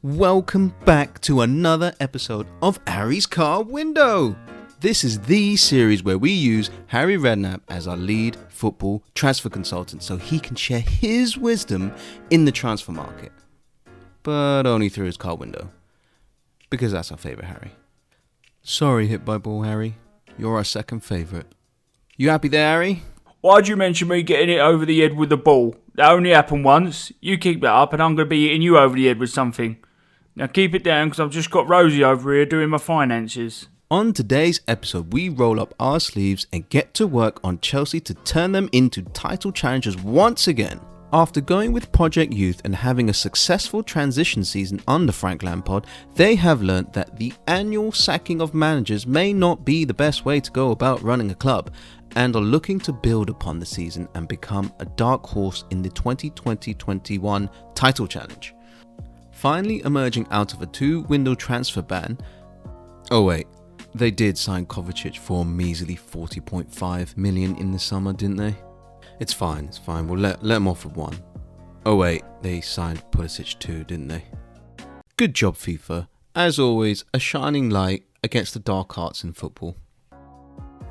welcome back to another episode of Arry's Car Window. This is the series where we use Harry Redknapp as our lead football transfer consultant so he can share his wisdom in the transfer market. But only through his car window. Because that's our favourite Harry. Sorry, hit by ball Harry. You're our second favourite. You happy there, Harry? Why'd you mention me getting it over the head with the ball? That only happened once. You keep that up and I'm going to be hitting you over the head with something. Now keep it down because I've just got Rosie over here doing my finances. On today's episode, we roll up our sleeves and get to work on Chelsea to turn them into title challengers once again. After going with Project Youth and having a successful transition season under Frank Lampard, they have learnt that the annual sacking of managers may not be the best way to go about running a club, and are looking to build upon the season and become a dark horse in the 2020-21 title challenge. Finally emerging out of a 2-window transfer ban. Oh wait, they did sign Kovacic for a measly 40.5 million in the summer, didn't they? It's fine. We'll let them off with one. Oh wait, they signed Pulisic too, didn't they? Good job, FIFA. As always, a shining light against the dark arts in football.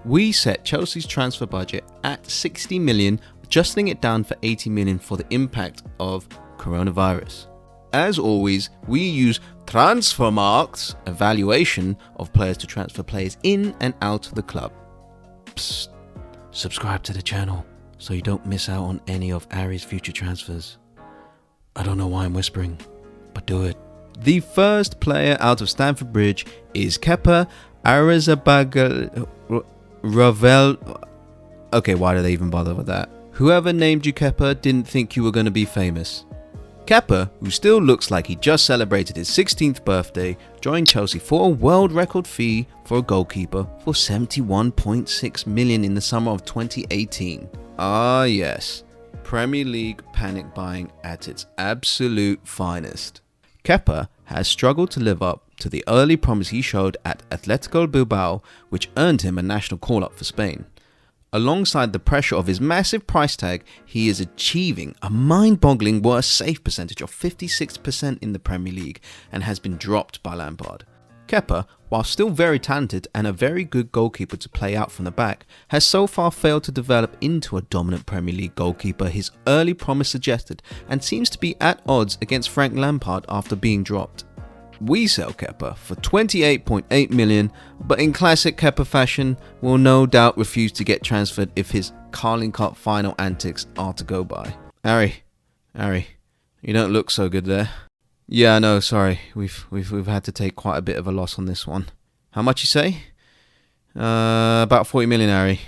We set Chelsea's transfer budget at 60 million, adjusting it down for 80 million for the impact of coronavirus. As always, we use Transfermarkt's evaluation of players to transfer players in and out of the club. Psst, subscribe to the channel so you don't miss out on any of Arry's future transfers. I don't know why I'm whispering, but do it. The first player out of Stamford Bridge is Kepa Arrizabalaga. Okay, why did they even bother with that? Whoever named you Kepa didn't think you were going to be famous. Kepa, who still looks like he just celebrated his 16th birthday, joined Chelsea for a world record fee for a goalkeeper for 71.6 million in the summer of 2018. Ah yes, Premier League panic buying at its absolute finest. Kepa has struggled to live up to the early promise he showed at Atletico Bilbao, which earned him a national call-up for Spain. Alongside the pressure of his massive price tag, he is achieving a mind-boggling worst save percentage of 56% in the Premier League and has been dropped by Lampard. Kepa, while still very talented and a very good goalkeeper to play out from the back, has so far failed to develop into a dominant Premier League goalkeeper his early promise suggested, and seems to be at odds against Frank Lampard after being dropped. We sell Kepa for 28.8 million, but in classic Kepa fashion, will no doubt refuse to get transferred if his Carling Cup final antics are to go by. Arry, you don't look so good there. Yeah, no, sorry, we've had to take quite a bit of a loss on this one. How much you say? About 40 million, Arry.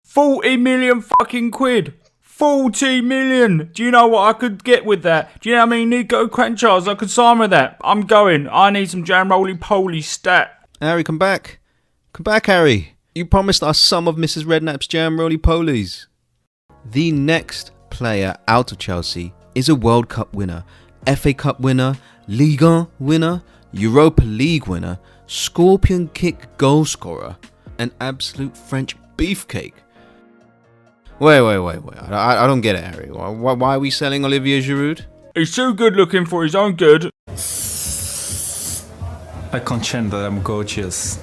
40 million fucking quid! 40 million! Do you know what I could get with that? Do you know how many N'Golo Kante I could sign with that? I'm going. I need some jam roly-poly stat. Arry, come back. Come back, Arry. You promised us some of Mrs. Redknapp's jam roly-polies. The next player out of Chelsea is a World Cup winner, FA Cup winner, Liga winner, Europa League winner, Scorpion Kick goal scorer, an absolute French beefcake. Wait. I don't get it, Harry. Why are we selling Olivier Giroud? He's too good looking for his own good. I contend that I'm gorgeous.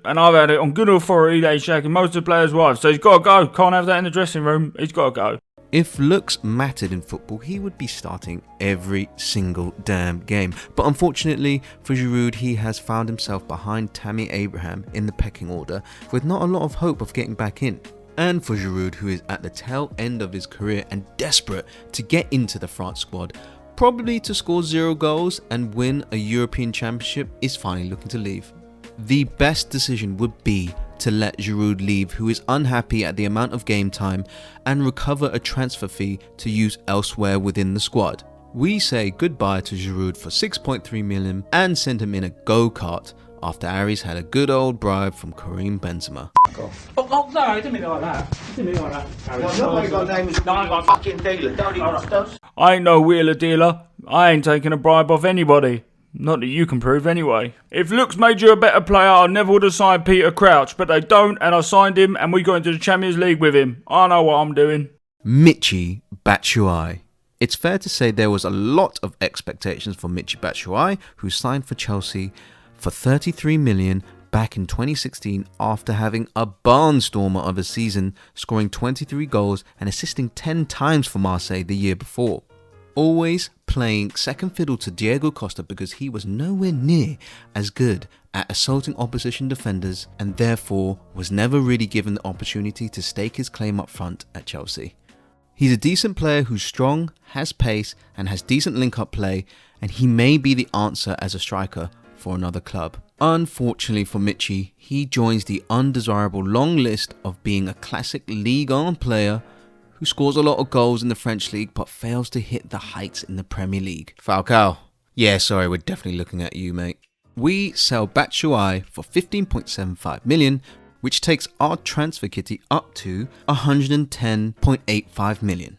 And I've had it on good authority that he's shaking most of the players' wives. So he's got to go. Can't have that in the dressing room. He's got to go. If looks mattered in football, he would be starting every single damn game. But unfortunately for Giroud, he has found himself behind Tammy Abraham in the pecking order, with not a lot of hope of getting back in. And for Giroud, who is at the tail end of his career and desperate to get into the France squad, probably to score 0 goals and win a European Championship, is finally looking to leave. The best decision would be to let Giroud leave, who is unhappy at the amount of game time, and recover a transfer fee to use elsewhere within the squad. We say goodbye to Giroud for 6.3 million and send him in a go-kart after Arry's had a good old bribe from Karim Benzema. Oh, no, I didn't mean it like that. I ain't no wheeler dealer. I ain't taking a bribe off anybody. Not that you can prove anyway. If looks made you a better player, I never would have signed Peter Crouch, but they don't, and I signed him and we got into the Champions League with him. I know what I'm doing. Michy Batshuayi. It's fair to say there was a lot of expectations for Michy Batshuayi, who signed for Chelsea for 33 million back in 2016 after having a barnstormer of a season, scoring 23 goals and assisting 10 times for Marseille the year before. Always playing second fiddle to Diego Costa because he was nowhere near as good at assaulting opposition defenders and therefore was never really given the opportunity to stake his claim up front at Chelsea. He's a decent player who's strong, has pace and has decent link-up play, and he may be the answer as a striker for another club. Unfortunately for Michy, he joins the undesirable long list of being a classic Ligue 1 player who scores a lot of goals in the French league but fails to hit the heights in the Premier League. Falcao. Yeah, sorry, we're definitely looking at you, mate. We sell Batshuayi for 15.75 million, which takes our transfer kitty up to 110.85 million.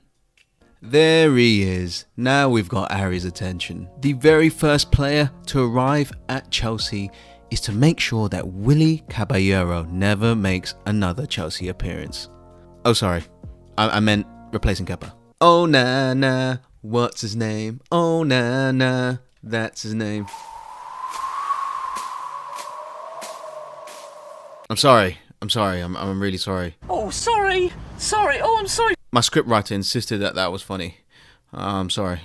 There he is. Now we've got Arry's attention. The very first player to arrive at Chelsea is to make sure that Willy Caballero never makes another Chelsea appearance. Oh, sorry. I meant replacing Kepa. Oh, nah, nah. What's his name? Oh, nah, nah. That's his name. I'm sorry. I'm really sorry. Oh, sorry. Oh, I'm sorry. My scriptwriter insisted that was funny. I'm sorry.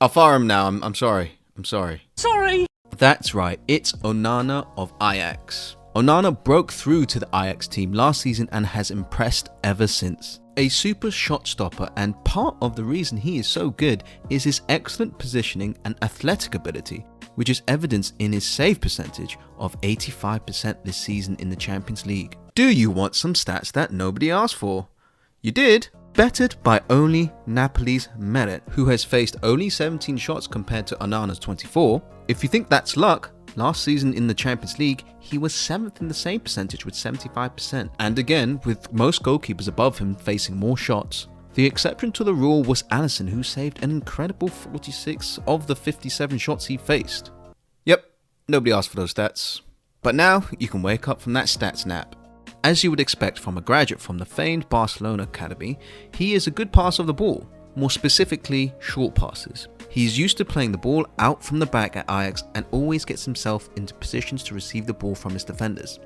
I'll fire him now. I'm sorry. Sorry. That's right. It's Onana of Ajax. Onana broke through to the Ajax team last season and has impressed ever since. A super shot stopper, and part of the reason he is so good is his excellent positioning and athletic ability, which is evidenced in his save percentage of 85% this season in the Champions League. Do you want some stats that nobody asked for? You did? Bettered by only Napoli's Meret, who has faced only 17 shots compared to Onana's 24. If you think that's luck, last season in the Champions League, he was 7th in the save percentage with 75%. And again, with most goalkeepers above him facing more shots. The exception to the rule was Alisson, who saved an incredible 46 of the 57 shots he faced. Yep, nobody asked for those stats. But now you can wake up from that stats nap. As you would expect from a graduate from the famed Barcelona academy, he is a good passer of the ball, more specifically short passes. He's used to playing the ball out from the back at Ajax and always gets himself into positions to receive the ball from his defenders.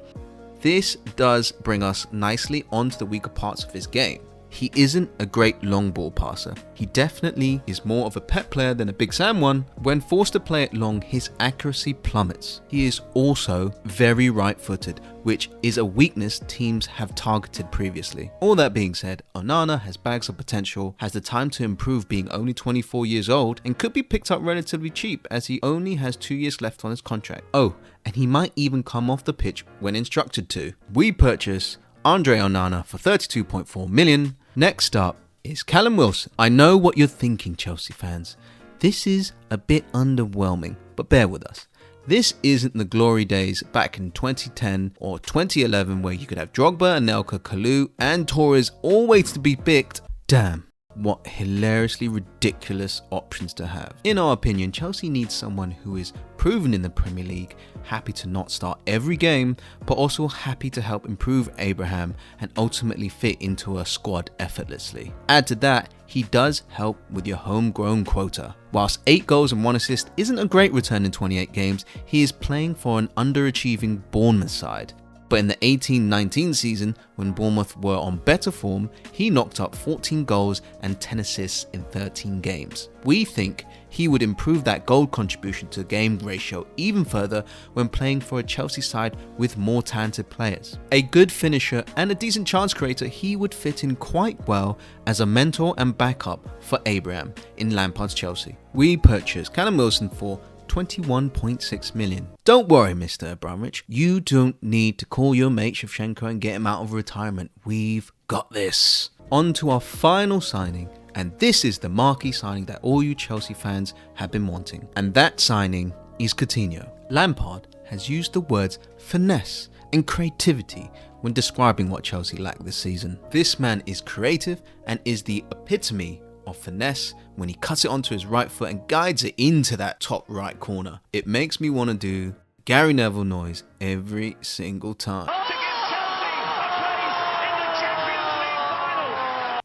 This does bring us nicely onto the weaker parts of his game. He isn't a great long ball passer. He definitely is more of a pet player than a Big Sam one. When forced to play it long, his accuracy plummets. He is also very right-footed, which is a weakness teams have targeted previously. All that being said, Onana has bags of potential, has the time to improve being only 24 years old, and could be picked up relatively cheap as he only has 2 years left on his contract. Oh, and he might even come off the pitch when instructed to. We purchase Andre Onana for 32.4 million. Next up is Callum Wilson. I know what you're thinking, Chelsea fans. This is a bit underwhelming, but bear with us. This isn't the glory days back in 2010 or 2011 where you could have Drogba, Anelka, Kalou and Torres all waiting to be picked. Damn, what hilariously ridiculous options to have. In our opinion, Chelsea needs someone who is proven in the Premier League, happy to not start every game, but also happy to help improve Abraham and ultimately fit into a squad effortlessly. Add to that, he does help with your homegrown quota. Whilst 8 goals and 1 assist isn't a great return in 28 games, he is playing for an underachieving Bournemouth side. But in the 18-19 season, when Bournemouth were on better form, he knocked up 14 goals and 10 assists in 13 games. We think he would improve that goal contribution to game ratio even further when playing for a Chelsea side with more talented players. A good finisher and a decent chance creator, he would fit in quite well as a mentor and backup for Abraham in Lampard's Chelsea. We purchased Callum Wilson for 21.6 million. Don't worry, Mr. Abramovich. You don't need to call your mate Shevchenko and get him out of retirement. We've got this. On to our final signing, and this is the marquee signing that all you Chelsea fans have been wanting. And that signing is Coutinho. Lampard has used the words finesse and creativity when describing what Chelsea lack this season. This man is creative and is the epitome of finesse when he cuts it onto his right foot and guides it into that top right corner. It makes me want to do Gary Neville noise every single time.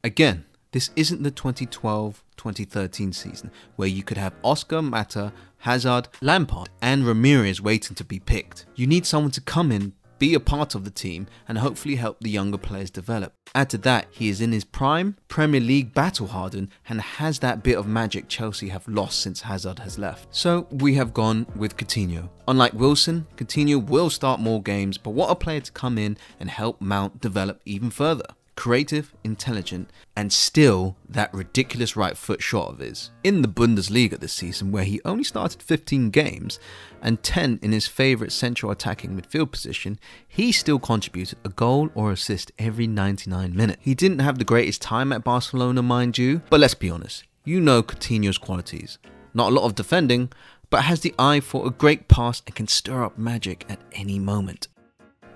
Again, This isn't the 2012-2013 season where you could have Oscar, Mata, Hazard, Lampard and Ramirez waiting to be picked. You need someone to come in, be a part of the team and hopefully help the younger players develop. Add to that, he is in his prime, Premier League battle hardened and has that bit of magic Chelsea have lost since Hazard has left. So we have gone with Coutinho. Unlike Wilson, Coutinho will start more games, but what a player to come in and help Mount develop even further. Creative, intelligent, and still that ridiculous right foot shot of his. In the Bundesliga this season, where he only started 15 games and 10 in his favourite central attacking midfield position, he still contributed a goal or assist every 99 minutes. He didn't have the greatest time at Barcelona, mind you, but let's be honest, you know Coutinho's qualities. Not a lot of defending, but has the eye for a great pass and can stir up magic at any moment.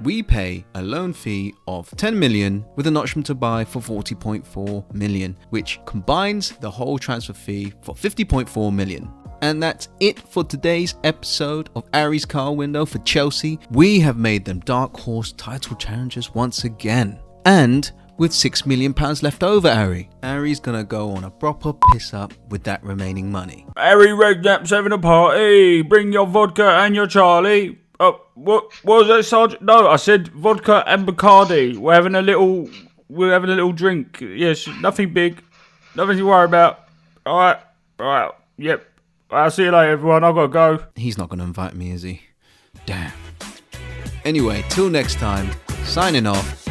We pay a loan fee of 10 million with an option to buy for 40.4 million, which combines the whole transfer fee for 50.4 million. And that's it for today's episode of Arry's car window for Chelsea. We have made them dark horse title challengers once again. And with £6 million left over, Arry's gonna go on a proper piss up with that remaining money. Harry Redknapp's having a party. Bring your vodka and your Charlie. Oh, what was that, Sergeant? No, I said vodka and Bacardi. We're having a little drink. Yes, nothing big, nothing to worry about. All right, yep. I'll see you later, everyone. I've got to go. He's not gonna invite me, is he? Damn. Anyway, till next time. Signing off.